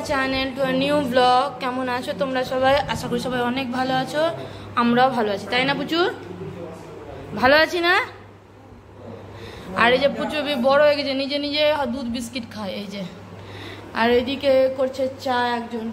Channel to a new blog. কেমন আছো তোমরা সবাই? আশা করি সবাই অনেক ভালো আছো, আমরাও ভালো আছি, তাই না পুচু? ভালো আছি না? আর এই যে পুচু বড় হয়ে গেছে, নিজে নিজে দুধ বিস্কিট খায় এই যে। আর এদিকে করছে চা একজন।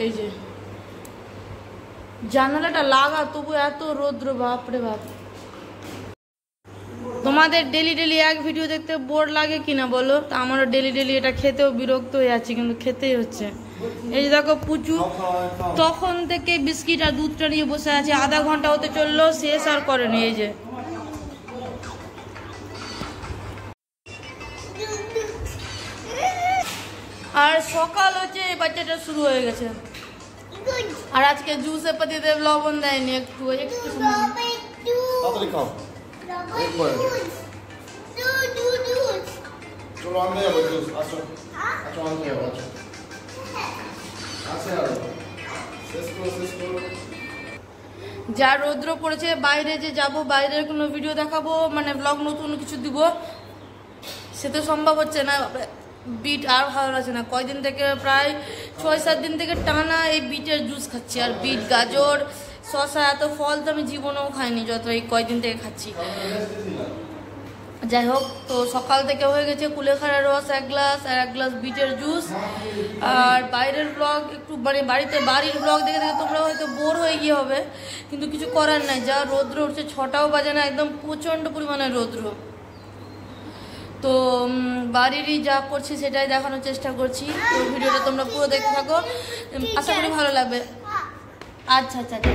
এই যে জানালাটা লাগা, তবু এত রৌদ্র, বাপরে বাপ। তোমাদের ডেলি ডেলি এক ভিডিও দেখতে বোর লাগে কিনা বলো? তা আমারও ডেলি ডেলি এটা খেতেও বিরক্ত হয়ে যাচ্ছি, কিন্তু খেতেই হচ্ছে। এই যে দেখো পুচু তখন থেকে বিস্কিট আর দুধটা নিয়ে বসে আছে, আধা ঘন্টা হতে চললো, শেষ আর করেনি। এই যে আর সকাল হচ্ছে, এই বাচ্চাটা শুরু হয়ে গেছে। আর আজকে জুসে পাতিতে লবণ দেয়নি, একটু যা রৌদ্র পড়েছে, বাইরে যে যাব, বাইরের কোনো ভিডিও দেখাবো, মানে ব্লগ নতুন কিছু দিব, সে তো সম্ভব হচ্ছে না। বিট আর ভালো লাগছে না, কয়দিন থেকে প্রায় 6-7 দিন থেকে টানা এই বিটের জুস খাচ্ছি। আর বিট, গাজর, শসা, এত ফল তো আমি জীবনেও খাইনি, যত এই কয়দিন থেকে খাচ্ছি। যাই হোক, তো সকাল থেকে হয়ে গেছে কুলেখাড়ার রস 1 গ্লাস আর 1 গ্লাস বিটের জুস। আর বাইরের ব্লগ একটু, মানে বাড়ির ব্লগ দেখে দেখে তোমরা হয়তো বোর হয়ে গিয়ে হবে, কিন্তু কিছু করার নাই। যা রৌদ্র উঠছে, 6টাও বাজে না, একদম প্রচণ্ড পরিমাণে রৌদ্র। তো বাড়িরই যা করছি সেটাই দেখানোর চেষ্টা করছি। তো ভিডিওটা তোমরা পুরো দেখতে থাকো, আশা করি ভালো লাগবে। আচ্ছা আচ্ছা আচ্ছা।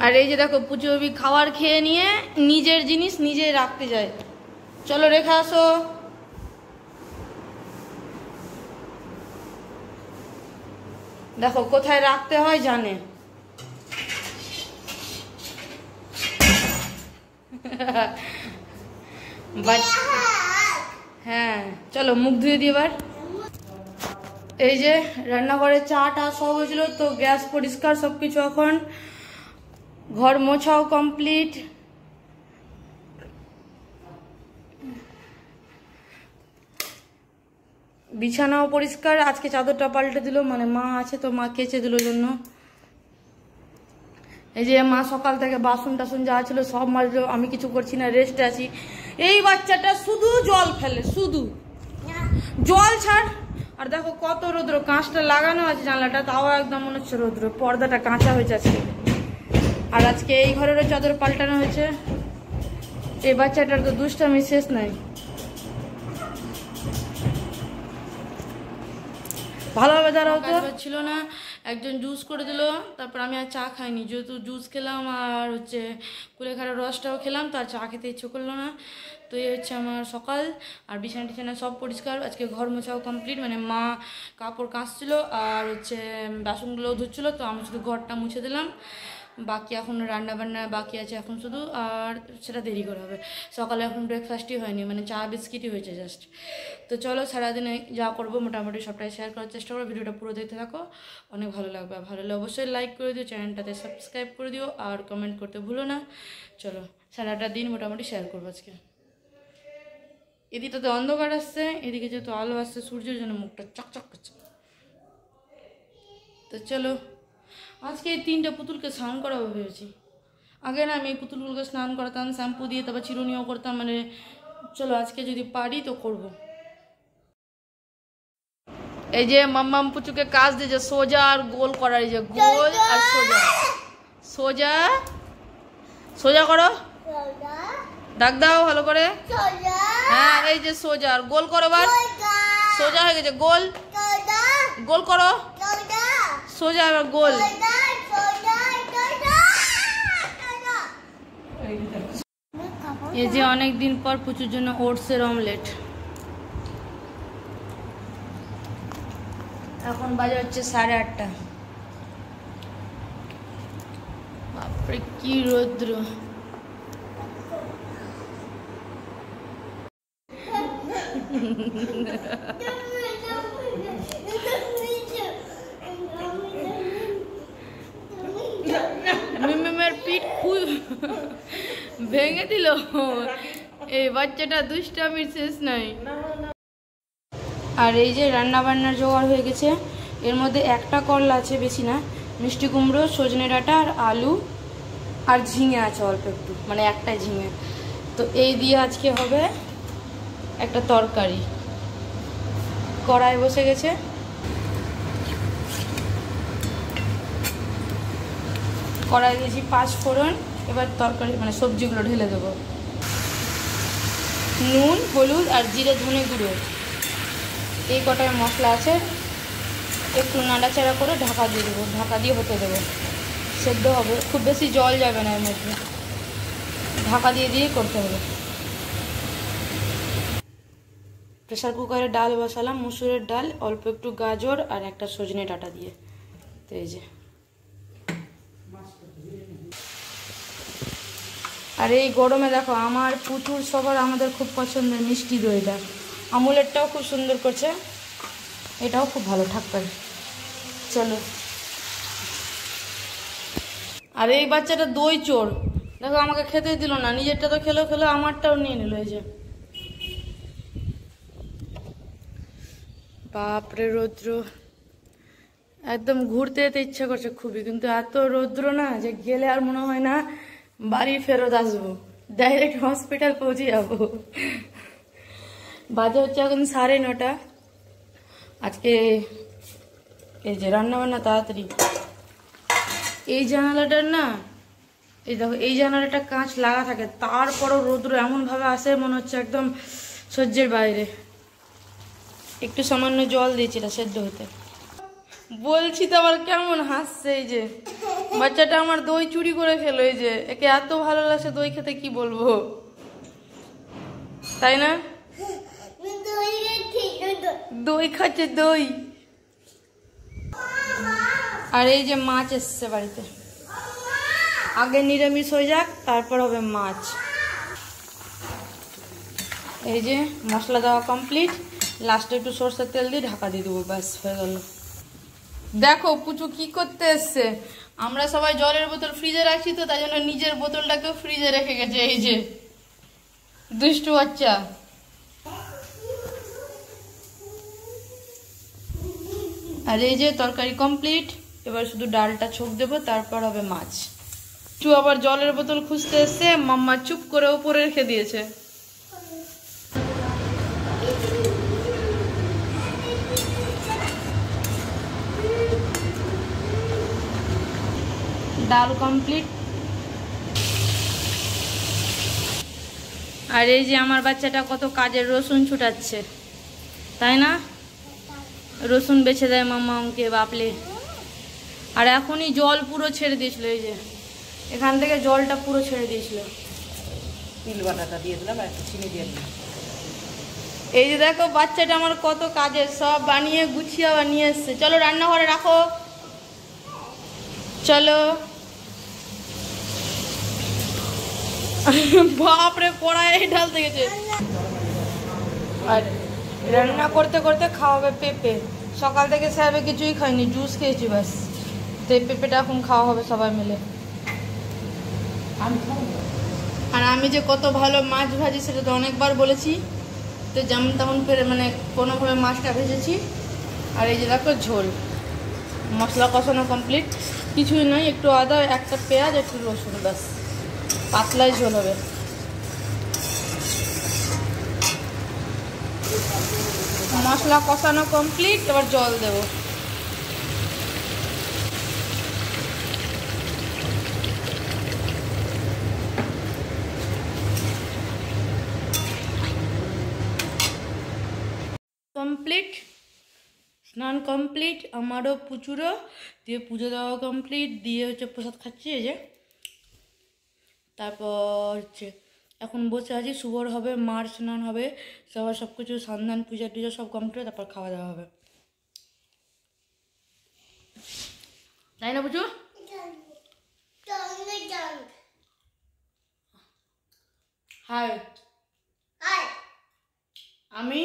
আর এই যে দেখো পুজো খাবার খেয়ে নিয়ে নিজের জিনিস নিজে রাখতে যায়। চলো রেখে আসো। দেখো কোথায় রাখতে হয় জানে। হ্যাঁ চলো মুখ ধুয়ে দিই এবার। এই যে রান্নাঘরে চাটা সব হয়েছিল, তো গ্যাস পরিষ্কার সবকিছু, এখন ঘর মোছাও কমপ্লিট। বিছানাও পরিষ্কার, আজকে চাদরটা পাল্টে দিল, মানে মা আছে তো মা কেচে দিল জন্য। এই যে মা সকাল থেকে বাসন টাসন যা ছিল সব মাজলো, আমি কিছু করছি না, রেস্টে আছি। এই বাচ্চাটা শুধু জল ফেলে, শুধু জল ছাড়। আর দেখো কত রৌদ্র, কাঁচটা লাগানো আছে জানলাটা, তাও একদম মনে হচ্ছে রৌদ্র, পর্দাটা কাঁচা হয়েছে আজকে। আর আজকে এই ঘরেরও চাদর পাল্টানো হয়েছে। এই বাচ্চাটার তো দুষ্টামি শেষ নাই। ভালোভাবে দাঁড়াও তো, ছিল না, একজন জুস করে দিল, তারপর আমি আর চা খাইনি, যেহেতু জুস খেলাম আর হচ্ছে কুলেখাড়ার রসটাও খেলাম, তো আর চা খেতে ইচ্ছে করলো না। তো এই হচ্ছে আমার সকাল। আর বিছানা টিছানা সব পরিষ্কার, আজকে ঘর মোছাও কমপ্লিট, মানে মা কাপড় কাচছিল আর হচ্ছে বাসনগুলোও ধুচ্ছিলো, তো আমি শুধু ঘরটা মুছে দিলাম। বাকি এখন রান্না বান্না বাকি আছে এখন শুধু, আর সেটা দেরি করে হবে। সকালে এখন ব্রেকফাস্টই হয়নি, মানে চা বিস্কিটই হয়েছে জাস্ট। তো চলো সারাদিনে যা করবো মোটামুটি সবটাই শেয়ার করার চেষ্টা করো। ভিডিওটা পুরো দেখতে থাকো, অনেক ভালো লাগবে। ভালো লাগলে অবশ্যই লাইক করে দিও, চ্যানেলটাতে সাবস্ক্রাইব করে দিও, আর কমেন্ট করতে ভুলো না। চলো সারাটা দিন মোটামুটি শেয়ার করবো আজকে। এদিকটাতে অন্ধকার আসছে, এদিকে যেহেতু আলো আসছে সূর্যের জন্য মুখটা চকচক করছে। তো চলো আজকে এই 3টে পুতুলকে স্নান করাবো ভেবেছি। আগে না আমি এই পুতুলগুলোকে স্নান করাতাম শ্যাম্পু দিয়ে, তারপর চিরুনিও করতাম, মানে চলো আজকে যদি পারি তো করব। এই যে মাম্মাম পুচুকে কাজ দিয়েছে সোজা আর গোল করার, এই যে গোল আর সোজা। সোজা সোজা করো, ডাক দাও ভালো করে। হ্যাঁ এই যে সোজা আর গোল করো, এবার সোজা হয়ে গেছে, গোল গোল করো, সোজা আর গোল। এই যে অনেকদিন পর পুচুর জন্য ওটসের অমলেট। এখন বাজে হচ্ছে 8:30। বাপরে কি রৌদ্র। মিমের পিঠ ভেঙে দিল। এই বাচ্চাটা দুষ্টামির শেষ নাই। আর এই যে রান্না বান্নার জোগাড় হয়ে গেছে। এর মধ্যে একটা করলা আছে, বেশি না, মিষ্টি কুমড়ো, সজনে ডাঁটা আর আলু আর ঝিঙে আছে অল্প একটু, মানে একটা ঝিঙে। তো এই দিয়ে আজকে হবে একটা তরকারি। কড়াই বসে গেছে, কড়াই দিয়েছি 5 ফোড়ন। এবার তরকারি মানে সবজিগুলো ঢেলে দেবো। নুন, হলুদ আর জিরে ধনে গুঁড়ো, এই কটায় মশলা আছে। একটু নাড়াচাড়া করে ঢাকা দিয়ে দেবো, ঢাকা দিয়ে হতে দেবো, সেদ্ধ হবে। খুব বেশি জল যাবে না এর মধ্যে, ঢাকা দিয়ে দিয়ে করতে হবে। প্রেসার কুকারে ডাল বসালাম, মুসুরের ডাল, অল্প একটু গাজর আর একটা সজনে ডাঁটা দিয়ে। তো এই যে, আর এই গরমে দেখো আমার পুতুল সবার আমাদের খুব পছন্দের মিষ্টি দইটা। আমুলেরটাও খুব সুন্দর করছে, এটাও খুব ভালো ঠাক্কার। চলো। আর এই বাচ্চাটা দই চোর, দেখো আমাকে খেতেই দিল না, নিজেরটা তো খেলো খেলো, আমারটাও নিয়ে নিল। এই যে বাপরে রৌদ্র, একদম ঘুরতে যেতে ইচ্ছা করছে খুবই, কিন্তু এত রৌদ্র না যে গেলে আর মনে হয় না বাড়ি ফেরত আসবো, ডাইরেক্ট হসপিটাল পৌঁছে যাবো। বাজে হচ্ছে এখন 9:30। আজকে এই যে রান্না বান্না তাড়াতাড়ি। এই জানালাটার না, এই দেখো এই জানালাটা কাঁচ লাগা থাকে, তারপরও রৌদ্র এমনভাবে আসে মনে হচ্ছে একদম সহ্যের বাইরে। একটু সামান্য জল দিয়েছি এটা সেদ্ধ হতে। বলছি তো আবার কেমন হাসছে। এই যে বাচ্চাটা আমার দই চুরি করে খেলো। এই যে একে এত ভালো লাগছে দই খেতে, কি বলবো, তাই না? দই খাচ্ছে, দই। আর এই যে মাছ এসছে বাড়িতে, আগে নিরামিষ হয়ে যাক তারপর হবে মাছ। এই যে মশলা দেওয়া কমপ্লিট, লাস্টে একটু সরষের তেল দিয়ে ঢাকা দিয়ে দেবো, ব্যাস হয়ে গেল। দেখো পুচু কি করতে এসছে। আমরা সবাই জলের বোতল ফ্রিজে রাখছি, তো তাই জন্য নিজের বোতলটাকেও ফ্রিজে রেখে গেছে। এই যে দুষ্টু বাচ্চা। আর এই যে তরকারি কমপ্লিট, এবার শুধু ডালটা ছোক দেবো, তারপর হবে মাছ। চু আবার জলের বোতল খুঁজতে এসছে, মাম্মা চুপ করে উপরে রেখে দিয়েছে। ডাল কমপ্লিট। আর এই যে আমার বাচ্চাটা কত কাজের, রসুন ছুটাচ্ছে, তাই না? রসুন বেছে দেয় মাম্মা আমাকে, বাপলে। আর এখনই জল পুরো ছেড়ে দিয়েছিল, এই যে এখান থেকে জলটা পুরো ছেড়ে দিয়েছিল। তিল বাটাটা দিয়ে দিলাম আর একটু চিনি দিয়ে দিলাম। এই যে দেখো বাচ্চাটা আমার কত কাজের, সব বানিয়ে গুছিয়ে আবার নিয়ে এসছে। চলো রান্নাঘরে রাখো, চলো। বাপরে কড়াই ঢালতে গেছে। আর রান্না করতে করতে খাওয়াবে পেঁপে। সকাল থেকে সাহেবে কিছুই খাইনি, জুস খেয়েছি ব্যাস। তো এই পেঁপেটা এখন খাওয়া হবে সবাই মিলে। আর আমি যে কত ভালো মাছ ভাজি সেটা তো অনেকবার বলেছি। তো যেমন তেমন ফের মানে কোনোভাবে মাছটা ভেজেছি। আর এই যে দেখো ঝোল, মশলা কষানো কমপ্লিট, কিছুই নয়, একটু আদা, একটা পেঁয়াজ, একটু রসুন, ব্যাস পাতলাই ঝোল হবে। মশলা কষানো কমপ্লিট, এবার জল দেব। কমপ্লিট, স্নান কমপ্লিট আমারও, পুচুরও, দিয়ে পুজো দেওয়া কমপ্লিট, দিয়ে হচ্ছে প্রসাদ খাচ্ছি। এই যে তারপর হচ্ছে এখন বসে আছি, শুভর হবে, মার স্নান হবে, সবার সব কিছু সন্ধান পূজা টুজা সব কমপ্লিট, তারপর খাওয়া দাওয়া হবে, তাই না বুঝু? হাই, আমি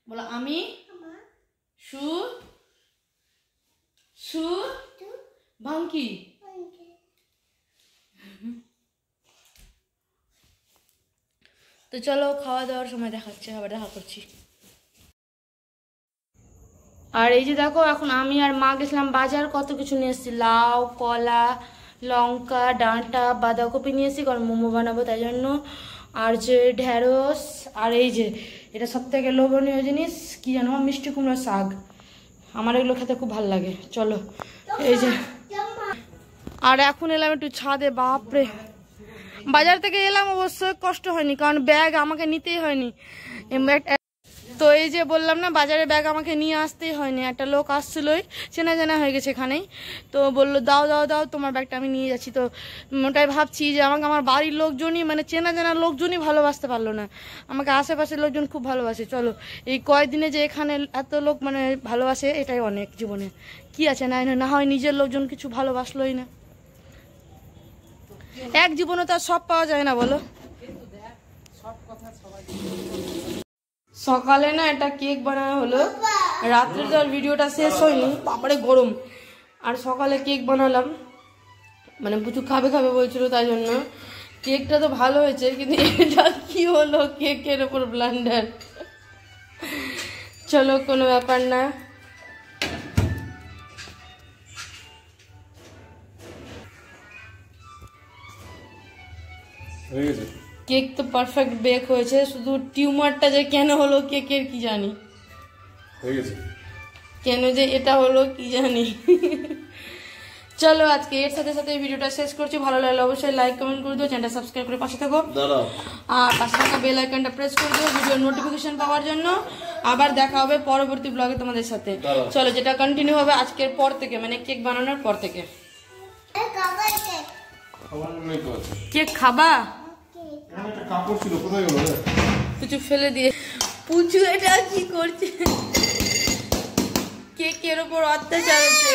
বলো, আমি সু সু ভাঙ্কি। তো চলো খাওয়া দাওয়ার সময় দেখাচ্ছে, আবার দেখা করছি। আর এই যে দেখো এখন আমি আর মা গেছিলাম বাজার, কত কিছু নিয়ে এসেছি, লাউ, কলা, লঙ্কা, ডাঁটা, বাঁধাকপি নিয়ে এসেছি, কারণ মোমো বানাবো তাই জন্য। আর যে ঢেঁড়স, আর এই যে এটা সব থেকে লোভনীয় জিনিস কি জানো, মিষ্টি কুমড়ো শাক। আমার এগুলো খেতে খুব ভালো লাগে। চলো এই যে, আর এখন এলাম একটু ছাদে। বাপরে, বাজার থেকে এলাম অবশ্য কষ্ট হয়নি, কারণ ব্যাগ আমাকে নিতেই হয়নি। তো এই যে বললাম না, বাজারে ব্যাগ আমাকে নিয়ে আসতেই হয়নি। একটা লোক আসছিলই, চেনা জানা হয়ে গেছে এখানেই, তো বললো দাও দাও দাও তোমার ব্যাগটা আমি নিয়ে যাচ্ছি। তো ওটাই ভাবছি যে আমাকে আমার বাড়ির লোকজনই, মানে চেনা জানা লোকজনই ভালোবাসতে পারলো না, আমাকে আশেপাশের লোকজন খুব ভালোবাসে। চলো এই কয়েকদিনে যে এখানে এত লোক মানে ভালোবাসে, এটাই অনেক জীবনে। কি আছে, না হয় নিজের লোকজন কিছু ভালোবাসলোই না। এক জীবনে তো আর সব পাওয়া যায় না বলো। সকালে না একটা কেক বানানো হলো, রাত্রে তো আর ভিডিওটা শেষ হয়নি, তারপরে গরম। আর সকালে কেক বানালাম, মানে প্রচুর খাবে খাবে বলছিল তাই জন্য। কেকটা তো ভালো হয়েছে, কিন্তু এটা কি হলো, কেকের ওপর ব্লান্ডার। চলো কোনো ব্যাপার না। কেক তো পারফেক্ট বেক হয়েছে, শুধু টিউমারটা যে কেন হলো কেকের কি জানি, কেন যে এটা হলো কি জানি। চলো আজকে এর সাথে সাথে ভিডিওটা শেষ করছি। ভালো লাগলে অবশ্যই লাইক কমেন্ট করে দিও, চ্যানেলটা সাবস্ক্রাইব করে পাশে থাকো, আর পাশে থাকা বেল আইকনটা প্রেস করে দিও ভিডিওর নোটিফিকেশন পাওয়ার জন্য। আবার দেখা হবে পরবর্তী ব্লগে তোমাদের সাথে। চলো, যেটা কন্টিনিউ হবে আজকের পর থেকে, মানে কেক বানানোর পর থেকে। কেক খাবা? পুচু ফেলে দিয়ে, পুচু এটা কি করছে, কেকের ওপর অত্যাচার হচ্ছে।